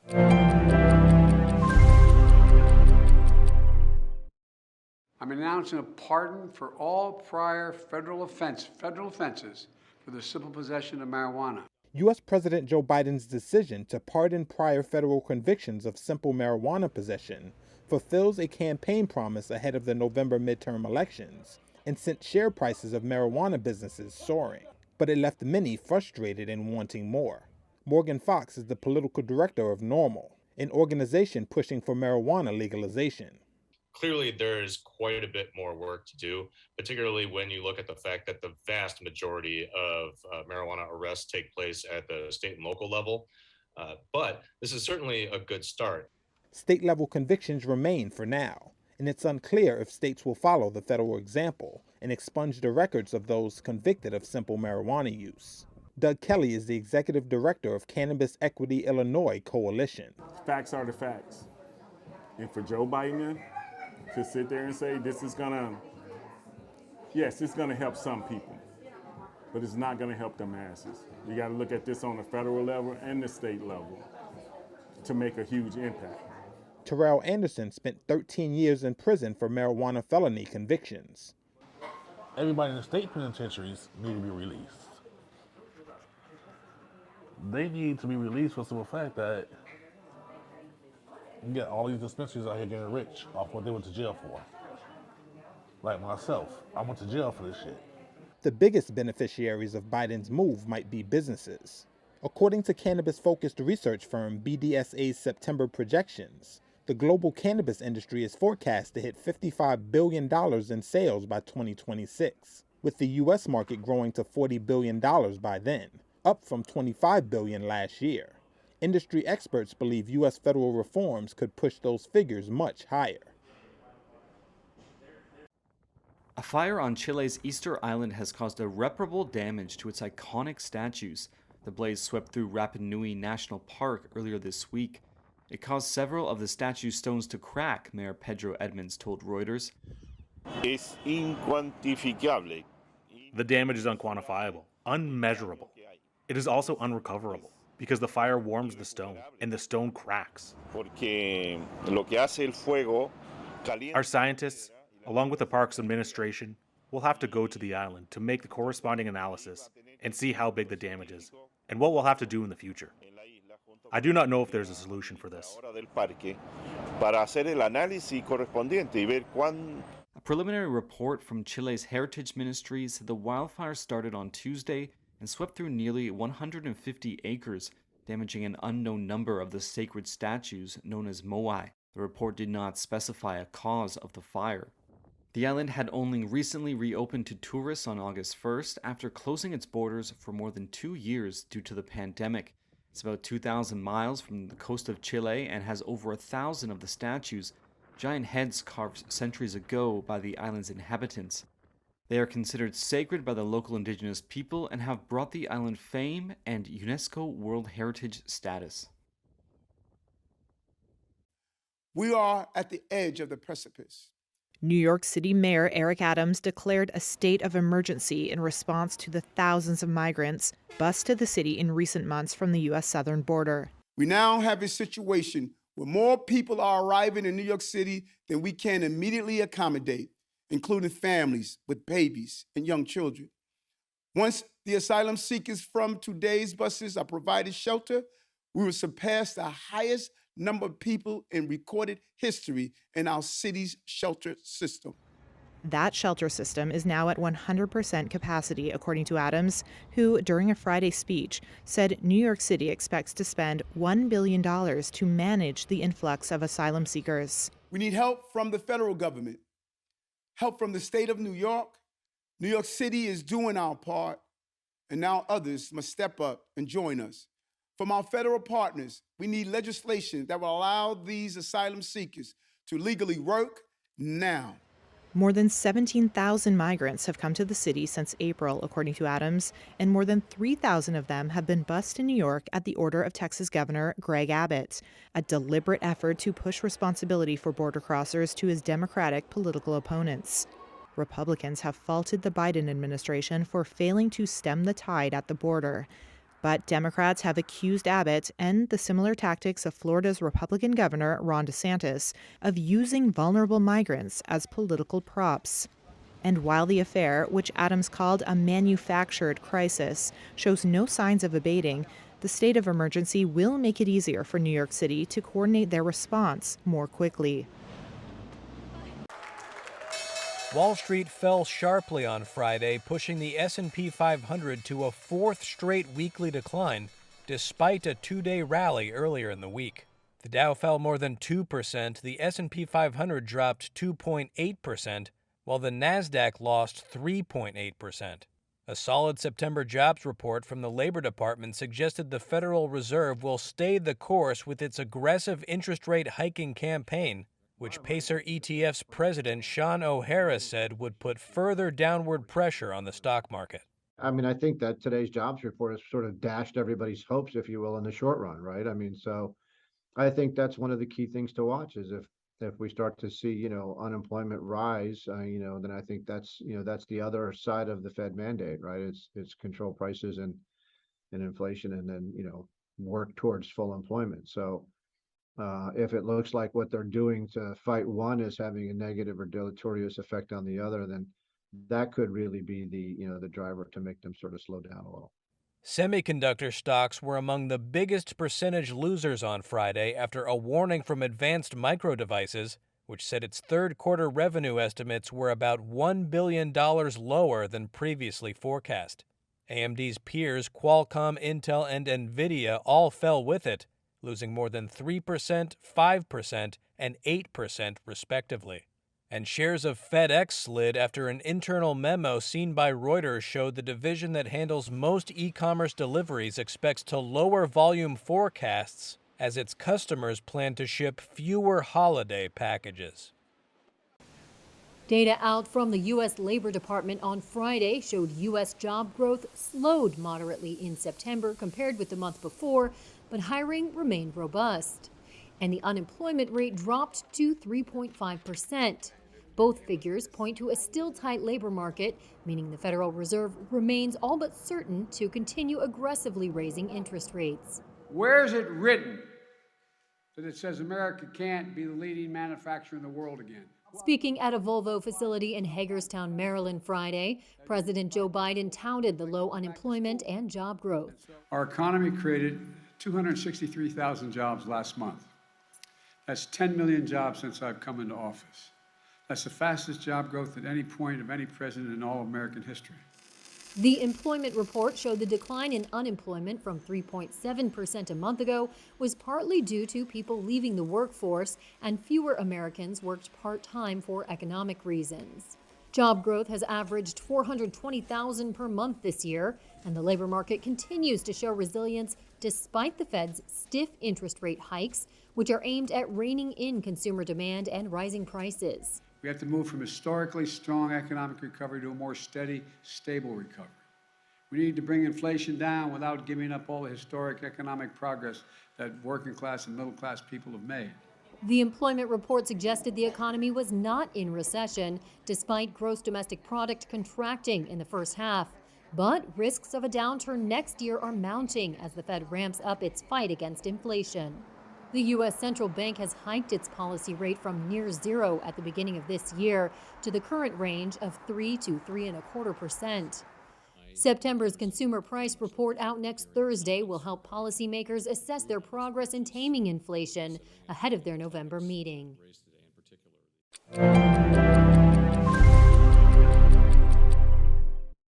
I'm announcing a pardon for all prior federal offenses for the simple possession of marijuana. U.S. President Joe Biden's decision to pardon prior federal convictions of simple marijuana possession fulfills a campaign promise ahead of the November midterm elections and sent share prices of marijuana businesses soaring. But it left many frustrated and wanting more. Morgan Fox is the political director of NORML, an organization pushing for marijuana legalization. Clearly, there's quite a bit more work to do, particularly when you look at the fact that the vast majority of marijuana arrests take place at the state and local level. But this is certainly a good start. State-level convictions remain for now, and it's unclear if states will follow the federal example and expunge the records of those convicted of simple marijuana use. Doug Kelly is the executive director of Cannabis Equity Illinois Coalition. Facts are the facts. And for Joe Biden to sit there and say this is it's gonna help some people, but it's not gonna help the masses. You gotta look at this on the federal level and the state level to make a huge impact. Terrell Anderson spent 13 years in prison for marijuana felony convictions. Everybody in the state penitentiaries need to be released. They need to be released for the simple fact that you get all these dispensaries out here getting rich off what they went to jail for. Like myself, I went to jail for this shit. The biggest beneficiaries of Biden's move might be businesses. According to cannabis-focused research firm BDSA's September projections, the global cannabis industry is forecast to hit $55 billion in sales by 2026, with the U.S. market growing to $40 billion by then, up from $25 billion last year. Industry experts believe U.S. federal reforms could push those figures much higher. A fire on Chile's Easter Island has caused irreparable damage to its iconic statues. The blaze swept through Rapa Nui National Park earlier this week. It caused several of the statue stones to crack, Mayor Pedro Edmonds told Reuters. Es incuantificable. The damage is unquantifiable, unmeasurable. It is also unrecoverable, because the fire warms the stone, and the stone cracks. Our scientists, along with the park's administration, will have to go to the island to make the corresponding analysis and see how big the damage is, and what we'll have to do in the future. I do not know if there's a solution for this. A preliminary report from Chile's Heritage Ministry said the wildfire started on Tuesday and swept through nearly 150 acres, damaging an unknown number of the sacred statues known as Moai. The report did not specify a cause of the fire. The island had only recently reopened to tourists on August 1st after closing its borders for more than 2 years due to the pandemic. It's about 2,000 miles from the coast of Chile and has over 1,000 of the statues, giant heads carved centuries ago by the island's inhabitants. They are considered sacred by the local indigenous people and have brought the island fame and UNESCO World Heritage status. We are at the edge of the precipice. New York City Mayor Eric Adams declared a state of emergency in response to the thousands of migrants bused to the city in recent months from the U.S. southern border. We now have a situation where more people are arriving in New York City than we can immediately accommodate, including families with babies and young children. Once the asylum seekers from today's buses are provided shelter, we will surpass the highest number of people in recorded history in our city's shelter system. That shelter system is now at 100% capacity, according to Adams, who, during a Friday speech, said New York City expects to spend $1 billion to manage the influx of asylum seekers. We need help from the federal government, help from the state of New York. New York City is doing our part, and now others must step up and join us. From our federal partners, we need legislation that will allow these asylum seekers to legally work now. More than 17,000 migrants have come to the city since April, according to Adams, and more than 3,000 of them have been bused in New York at the order of Texas Governor Greg Abbott, a deliberate effort to push responsibility for border crossers to his Democratic political opponents. Republicans have faulted the Biden administration for failing to stem the tide at the border. But Democrats have accused Abbott and the similar tactics of Florida's Republican Governor Ron DeSantis of using vulnerable migrants as political props. And while the affair, which Adams called a manufactured crisis, shows no signs of abating, the state of emergency will make it easier for New York City to coordinate their response more quickly. Wall Street fell sharply on Friday, pushing the S&P 500 to a fourth straight weekly decline, despite a two-day rally earlier in the week. The Dow fell more than 2%, the S&P 500 dropped 2.8%, while the Nasdaq lost 3.8%. A solid September jobs report from the Labor Department suggested the Federal Reserve will stay the course with its aggressive interest rate hiking campaign, which Pacer ETF's president Sean O'Hara said would put further downward pressure on the stock market. I mean, I think that today's jobs report has sort of dashed everybody's hopes, if you will, in the short run, right? I mean, so I think that's one of the key things to watch is if we start to see, unemployment rise, then I think that's the other side of the Fed mandate, right? It's control prices and inflation, and then, work towards full employment. So if it looks like what they're doing to fight one is having a negative or deleterious effect on the other, then that could really be the driver to make them sort of slow down a little. Semiconductor stocks were among the biggest percentage losers on Friday after a warning from Advanced Micro Devices, which said its third quarter revenue estimates were about $1 billion lower than previously forecast. AMD's peers Qualcomm, Intel, and Nvidia all fell with it, losing more than 3%, 5%, and 8% respectively. And shares of FedEx slid after an internal memo seen by Reuters showed the division that handles most e-commerce deliveries expects to lower volume forecasts as its customers plan to ship fewer holiday packages. Data out from the U.S. Labor Department on Friday showed U.S. job growth slowed moderately in September compared with the month before, but hiring remained robust. And the unemployment rate dropped to 3.5%. Both figures point to a still tight labor market, meaning the Federal Reserve remains all but certain to continue aggressively raising interest rates. Where is it written that it says America can't be the leading manufacturer in the world again? Speaking at a Volvo facility in Hagerstown, Maryland, Friday, President Joe Biden touted the low unemployment and job growth. Our economy created 263,000 jobs last month. That's 10 million jobs since I've come into office. That's the fastest job growth at any point of any president in all of American history. The employment report showed the decline in unemployment from 3.7% a month ago was partly due to people leaving the workforce, and fewer Americans worked part-time for economic reasons. Job growth has averaged 420,000 per month this year, and the labor market continues to show resilience despite the Fed's stiff interest rate hikes, which are aimed at reining in consumer demand and rising prices. We have to move from historically strong economic recovery to a more steady, stable recovery. We need to bring inflation down without giving up all the historic economic progress that working class and middle class people have made. The employment report suggested the economy was not in recession, despite gross domestic product contracting in the first half. But risks of a downturn next year are mounting as the Fed ramps up its fight against inflation. The U.S. Central Bank has hiked its policy rate from near zero at the beginning of this year to the current range of 3 to 3.25%. September's consumer price report out next Thursday will help policymakers assess their progress in taming inflation ahead of their November meeting.